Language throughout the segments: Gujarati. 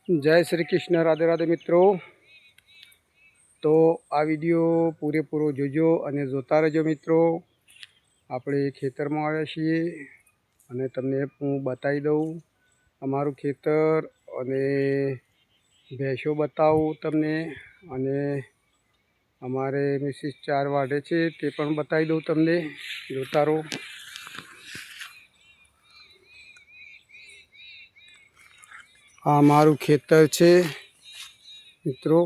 जय श्री कृष्ण। राधे राधे मित्रों। तो आ विडियो पूरेपूरो जोजो अने जोता रहेजो मित्रों। આપણે ખેતરમાં આવ્યા છીએ અને તમને હું બતાવી દઉં અમારું ખેતર અને ભેંસો બતાવું તમને, અને અમારે મિસિસ 4 વાઢે છે તે પણ બતાવી દઉં તમને, જોતા રહો। આ અમારું ખેતર છે મિત્રો,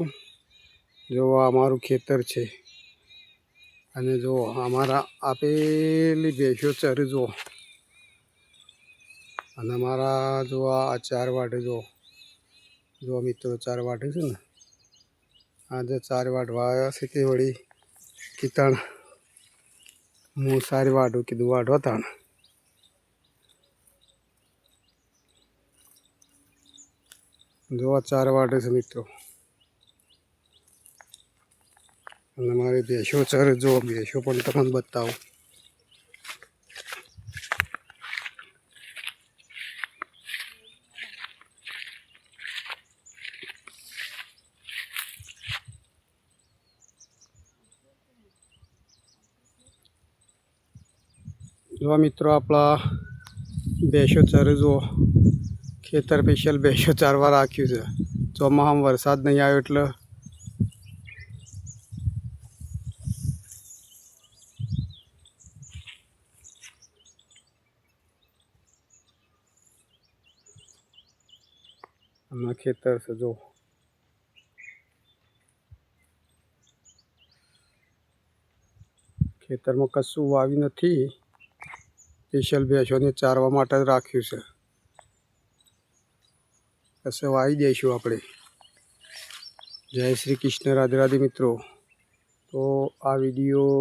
જો આ અમારું ખેતર છે અને જો અમારા આપેલી ભેંસો ચરે જો, અને અમારા જો આ 4 વાઢે જો મિત્રો 4 વાઢે છે ને, આજે 4 વાઢવા આવ્યા છે કે વળી કીધું હું સારી વાઢું, કીધું વાઢવા તાણ। જો આ 4 વાઢે છે મિત્રો, અને મારી ભેંસો ચરે જો, ભેંસો પણ તમને બતાવું। જો મિત્રો આપણા ભેંસો ચરે જો, ખેતર સ્પેશિયલ ભેંસો ચારવા રાખ્યું છે। ચોમાસામાં વરસાદ નહીં આવ્યો એટલે હમણાં ખેતર છે જો, ખેતરમાં કશું વાવી નથી, સ્પેશિયલ ભેંસોને ચારવા માટે જ રાખ્યું છે। કશે વાવી દઈશું આપણે। જય શ્રી કૃષ્ણ। રાધે રાધે મિત્રો। તો આ વિડીયો